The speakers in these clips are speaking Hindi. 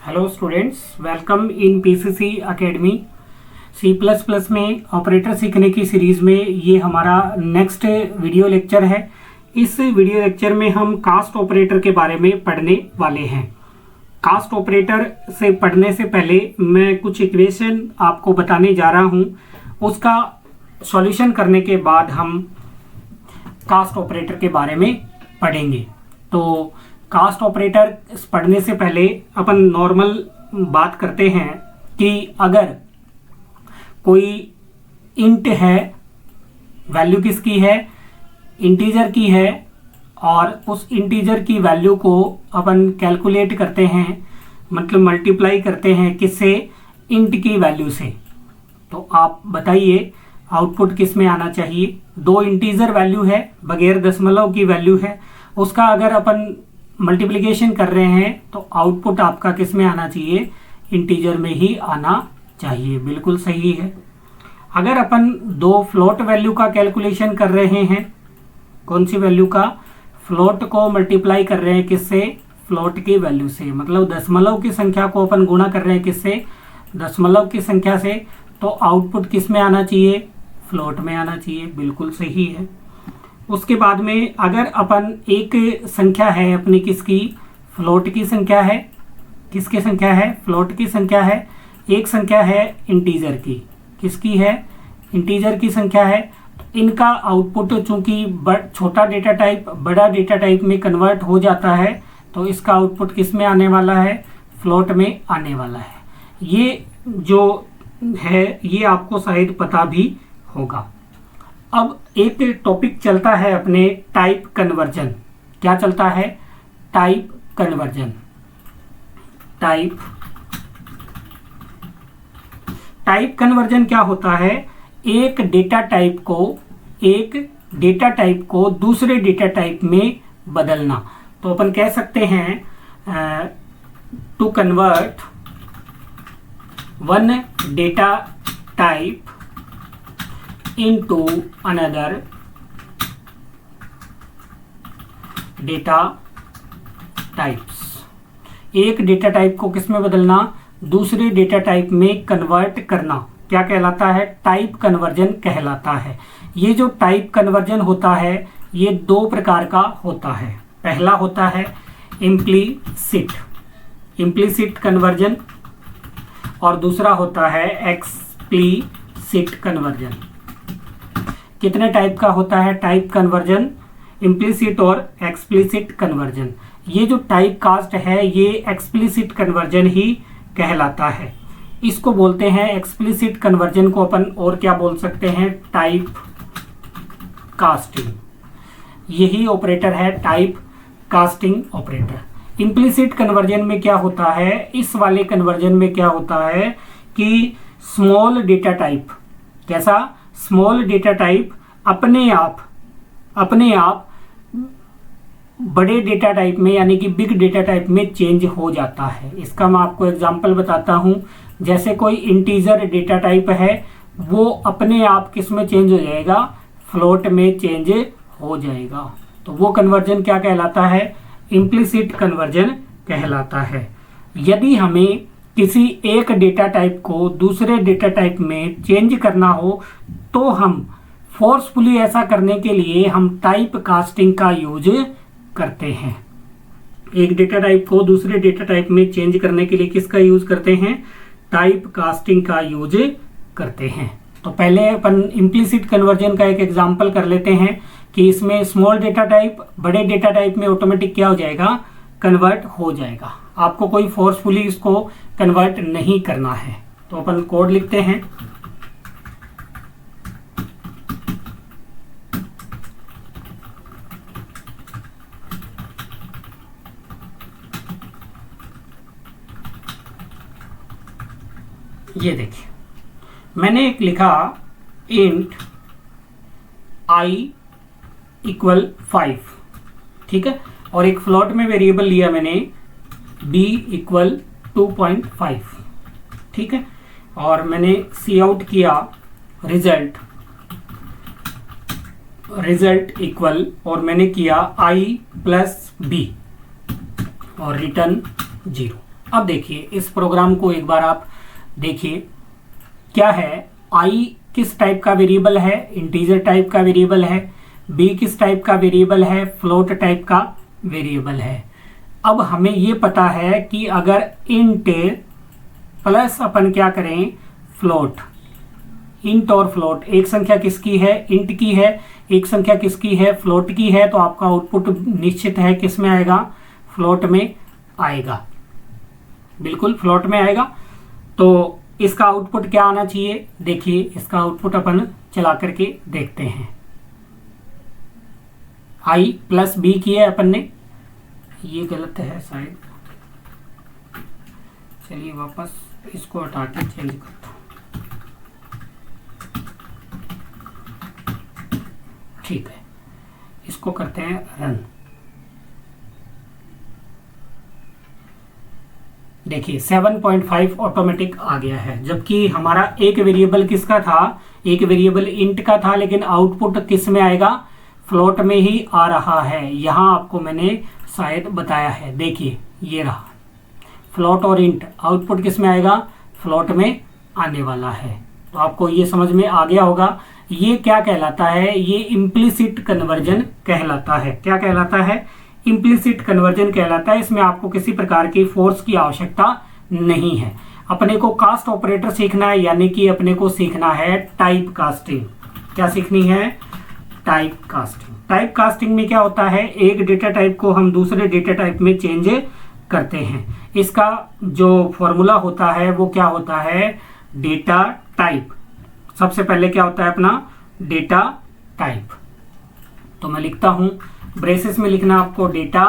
Hello students, welcome in PCC academy. C++ में ऑपरेटर सीखने की सीरीज़ में ये हमारा नेक्स्ट वीडियो लेक्चर है। इस वीडियो लेक्चर में हम कास्ट ऑपरेटर के बारे में पढ़ने वाले हैं। कास्ट ऑपरेटर से पढ़ने से पहले मैं कुछ इक्वेशन आपको बताने जा रहा हूँ, उसका सॉल्यूशन करने के बाद हम कास्ट ऑपरेटर के बारे में पढ़ेंगे। तो कास्ट ऑपरेटर पढ़ने से पहले अपन नॉर्मल बात करते हैं कि अगर कोई इंट है, वैल्यू किसकी है, इंटीजर की है, और उस इंटीजर की वैल्यू को अपन कैलकुलेट करते हैं, मतलब मल्टीप्लाई करते हैं किससे, इंट की वैल्यू से। तो आप बताइए आउटपुट किस में आना चाहिए। दो इंटीजर वैल्यू है, बगैर दशमलव की वैल्यू है, उसका अगर अपन मल्टीप्लिकेशन कर रहे हैं तो आउटपुट आपका किस में आना चाहिए, इंटीजर में ही आना चाहिए। बिल्कुल सही है। अगर अपन दो फ्लोट वैल्यू का कैलकुलेशन कर रहे हैं, कौन सी वैल्यू का, फ्लोट को मल्टीप्लाई कर रहे हैं किससे, फ्लोट की वैल्यू से, मतलब दशमलव की संख्या को अपन गुणा कर रहे हैं किससे, दशमलव की संख्या से, तो आउटपुट किस में आना चाहिए, फ्लोट में आना चाहिए। बिल्कुल सही है। उसके बाद में अगर अपन एक संख्या है अपनी, किसकी, फ्लोट की संख्या है, किसकी संख्या है, फ्लोट की संख्या है, एक संख्या है इंटीजर की, किसकी है, इंटीजर की संख्या है। इनका आउटपुट चूंकि छोटा डेटा टाइप बड़ा डेटा टाइप में कन्वर्ट हो जाता है, तो इसका आउटपुट किस में आने वाला है, फ्लोट में आने वाला है। ये जो है ये आपको शायद पता भी होगा। अब एक टॉपिक चलता है अपने टाइप कन्वर्जन। क्या चलता है, टाइप कन्वर्जन। टाइप कन्वर्जन क्या होता है, एक डेटा टाइप को दूसरे डेटा टाइप में बदलना। तो अपन कह सकते हैं to convert one data type into another data types। एक डेटा टाइप को किस में बदलना, दूसरे डेटा टाइप में कन्वर्ट करना, क्या कहलाता है, टाइप कन्वर्जन कहलाता है। ये जो टाइप कन्वर्जन होता है ये दो प्रकार का होता है। पहला होता है इम्प्लीसिट कन्वर्जन, और दूसरा होता है एक्सप्लीसिट कन्वर्जन। कितने टाइप का होता है टाइप कन्वर्जन, इम्प्लीसिट और एक्सप्लिसिट कन्वर्जन। ये जो टाइप कास्ट है ये एक्सप्लिसिट कन्वर्जन ही कहलाता है। इसको बोलते हैं एक्सप्लिसिट कन्वर्जन को अपन और क्या बोल सकते हैं, टाइप कास्टिंग। यही ऑपरेटर है type casting operator. Implicit conversion में क्या होता है, इस वाले कन्वर्जन में क्या होता है कि स्मॉल डेटा टाइप, कैसा, स्मॉल डेटा टाइप अपने आप बड़े डेटा टाइप में यानी कि बिग डेटा टाइप में चेंज हो जाता है। इसका मैं आपको एग्जांपल बताता हूं। जैसे कोई इंटीजर डेटा टाइप है वो अपने आप किस में चेंज हो जाएगा, फ्लोट में चेंज हो जाएगा। तो वो कन्वर्जन क्या कहलाता है, इम्प्लिसिट कन्वर्जन कहलाता है। यदि हमें किसी एक डेटा टाइप को दूसरे डेटा टाइप में चेंज करना हो तो हम फोर्सफुली ऐसा करने के लिए हम टाइप कास्टिंग का यूज करते हैं। एक डेटा टाइप को दूसरे डेटा टाइप में चेंज करने के लिए किसका यूज करते हैं, टाइप कास्टिंग का यूज करते हैं। तो पहले अपन इम्प्लिसिट कन्वर्जन का एक एग्जांपल कर लेते हैं कि इसमें स्मॉल डेटा टाइप बड़े डेटा टाइप में ऑटोमेटिक क्या हो जाएगा, कन्वर्ट हो जाएगा। आपको कोई फोर्सफुली इसको कन्वर्ट नहीं करना है। तो अपन कोड लिखते हैं। ये देखिए मैंने एक लिखा इंट i इक्वल 5, ठीक है, और एक फ्लोट में वेरिएबल लिया मैंने b इक्वल 2.5, ठीक है, और मैंने सी आउट किया रिजल्ट इक्वल, और मैंने किया i प्लस b और रिटर्न 0। अब देखिए इस प्रोग्राम को एक बार आप देखिए, क्या है, आई किस टाइप का वेरिएबल है, इंटीजर टाइप का वेरिएबल है, बी किस टाइप का वेरिएबल है, फ्लोट टाइप का वेरिएबल है। अब हमें ये पता है कि अगर इंट प्लस अपन क्या करें, फ्लोट, इंट और फ्लोट, एक संख्या किसकी है, इंट की है, एक संख्या किसकी है, फ्लोट की है, तो आपका आउटपुट निश्चित है किस में आएगा, फ्लोट में आएगा, बिल्कुल फ्लोट में आएगा। तो इसका आउटपुट क्या आना चाहिए, देखिए इसका आउटपुट अपन चला करके देखते हैं। आई प्लस बी की है अपन ने, ये गलत है शायद, चलिए वापस इसको हटा के चेंज करता हूँ। ठीक है, इसको करते हैं रन। देखिए 7.5 ऑटोमेटिक आ गया है, जबकि हमारा एक वेरिएबल किसका था, एक वेरिएबल इंट का था, लेकिन आउटपुट किस में आएगा, फ्लोट में ही आ रहा है। यहां आपको मैंने शायद बताया है, देखिए ये रहा फ्लोट और इंट, आउटपुट किस में आएगा, फ्लोट में आने वाला है। तो आपको ये समझ में आ गया होगा। ये क्या कहलाता है, ये इम्प्लिसिट कन्वर्जन कहलाता है। क्या कहलाता है, इम्प्लिसिट कन्वर्जन कहलाता है। इसमें आपको किसी प्रकार की फोर्स की आवश्यकता नहीं है। अपने को कास्ट ऑपरेटर सीखना है, यानी कि अपने को सीखना है टाइप कास्टिंग। क्या सीखनी है, टाइप कास्टिंग। टाइप कास्टिंग में क्या होता है, एक डेटा टाइप को हम दूसरे डेटा टाइप में चेंज करते हैं। इसका जो फॉर्मूला होता है वो क्या होता है, डेटा टाइप। सबसे पहले क्या होता है अपना डेटा टाइप, तो मैं लिखता हूं, ब्रेसेस में लिखना आपको डेटा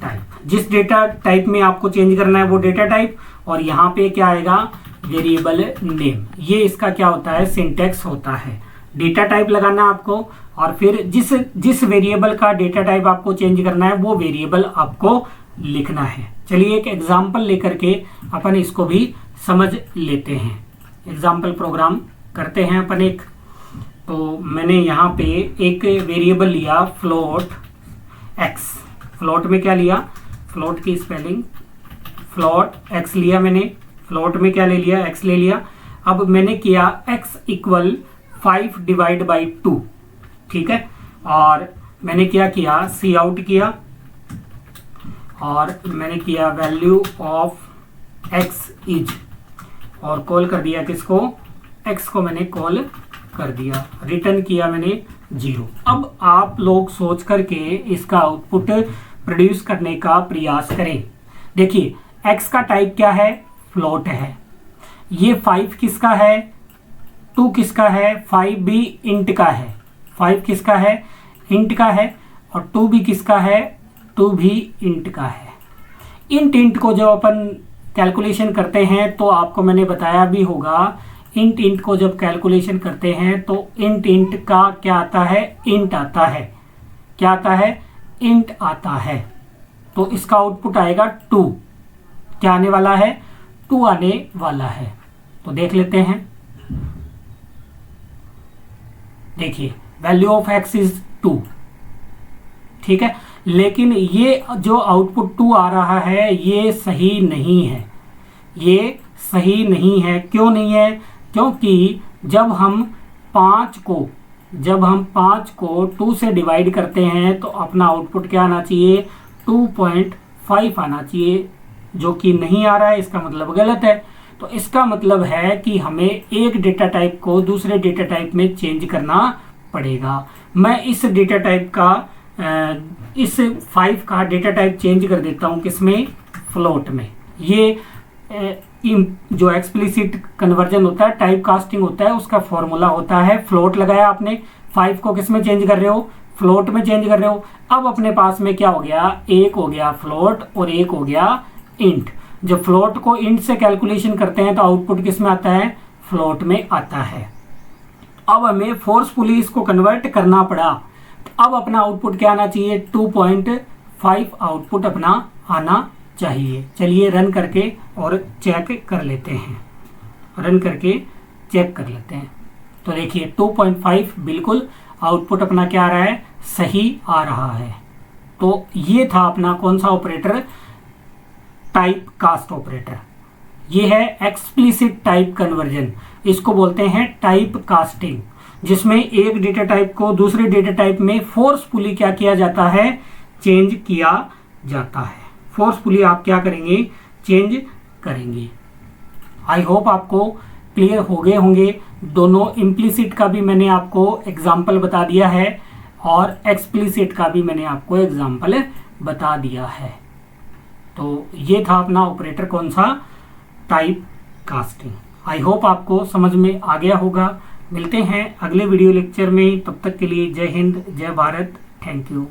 टाइप। जिस डेटा टाइप में आपको चेंज करना है वो डेटा टाइप, और यहाँ पे क्या आएगा, वेरिएबल नेम। ये इसका क्या होता है, सिंटेक्स होता है। डेटा टाइप लगाना आपको, और फिर जिस वेरिएबल का डेटा टाइप आपको चेंज करना है वो वेरिएबल आपको लिखना है। चलिए एक एग्जाम्पल लेकर के अपन इसको भी समझ लेते हैं। एग्जाम्पल प्रोग्राम करते हैं अपन एक। तो मैंने यहाँ पे एक वेरिएबल लिया फ्लोट एक्स। फ्लोट में क्या लिया, फ्लोट की स्पेलिंग, फ्लोट एक्स लिया मैंने। फ्लोट में क्या ले लिया, एक्स ले लिया। अब मैंने किया एक्स इक्वल 5 डिवाइड बाई 2, ठीक है। और मैंने क्या किया, सी आउट किया, और मैंने किया वैल्यू ऑफ एक्स इज, और कॉल कर दिया किसको, एक्स को मैंने कॉल कर दिया, रिटर्न किया मैंने 0। अब आप लोग सोच करके इसका आउटपुट प्रोड्यूस करने का प्रयास करें। देखिए एक्स का टाइप क्या है, फ्लोट है। ये 5 किसका है, 2 किसका है, 5 भी इंट का है। 5 किसका है, इंट का है, और 2 भी किसका है, 2 भी इंट का है। इंट को जब अपन कैलकुलेशन करते हैं तो आपको मैंने बताया भी होगा, इंट को जब कैलकुलेशन करते हैं तो इंट का क्या आता है, इंट आता है। क्या आता है, इंट आता है। तो इसका आउटपुट आएगा 2। क्या आने वाला है, 2 आने वाला है। तो देख लेते हैं, देखिए वैल्यू ऑफ एक्स इज 2, ठीक है। लेकिन ये जो आउटपुट 2 आ रहा है ये सही नहीं है, ये सही नहीं है। क्यों नहीं है, क्योंकि जब हम 5 को 2 से डिवाइड करते हैं तो अपना आउटपुट क्या आना चाहिए, 2.5 आना चाहिए, जो कि नहीं आ रहा है। इसका मतलब गलत है। तो इसका मतलब है कि हमें एक डेटा टाइप को दूसरे डेटा टाइप में चेंज करना पड़ेगा। मैं इस डेटा टाइप का इस 5 का डेटा टाइप चेंज कर देता हूं, किसमें, फ्लोट में। ये जो एक्सप्लिसिट कन्वर्जन होता है, टाइप कास्टिंग होता है, उसका फॉर्मूला होता है। फ्लोट लगाया आपने, 5 को किस में चेंज कर रहे हो, फ्लोट में चेंज कर रहे हो। अब अपने पास में क्या हो गया, एक हो गया फ्लोट और एक हो गया इंट। जब फ्लोट को इंट से कैलकुलेशन करते हैं तो आउटपुट किस में आता है, फ्लोट में आता है। अब हमें फोर्सफुली इसको कन्वर्ट करना पड़ा। अब अपना आउटपुट क्या आना चाहिए, 2.5 आउटपुट अपना आना चाहिए। चलिए रन करके और चेक कर लेते हैं, रन करके चेक कर लेते हैं। तो देखिए 2.5 बिल्कुल आउटपुट अपना क्या आ रहा है, सही आ रहा है। तो ये था अपना कौन सा ऑपरेटर, टाइप कास्ट ऑपरेटर। ये है एक्सप्लिसिट टाइप कन्वर्जन, इसको बोलते हैं टाइप कास्टिंग, जिसमें एक डेटा टाइप को दूसरे डेटा टाइप में फोर्सफुली क्या किया जाता है, चेंज किया जाता है। फोर्सफुली आप क्या करेंगे, चेंज करेंगे। आई होप आपको क्लियर हो गए होंगे। दोनों इम्प्लिसिट का भी मैंने आपको एग्जाम्पल बता दिया है और एक्सप्लिसिट का भी मैंने आपको एग्जाम्पल बता दिया है। तो ये था अपना ऑपरेटर कौन सा, टाइप कास्टिंग। आई होप आपको समझ में आ गया होगा। मिलते हैं अगले वीडियो लेक्चर में, तब तक के लिए जय हिंद, जय भारत, थैंक यू।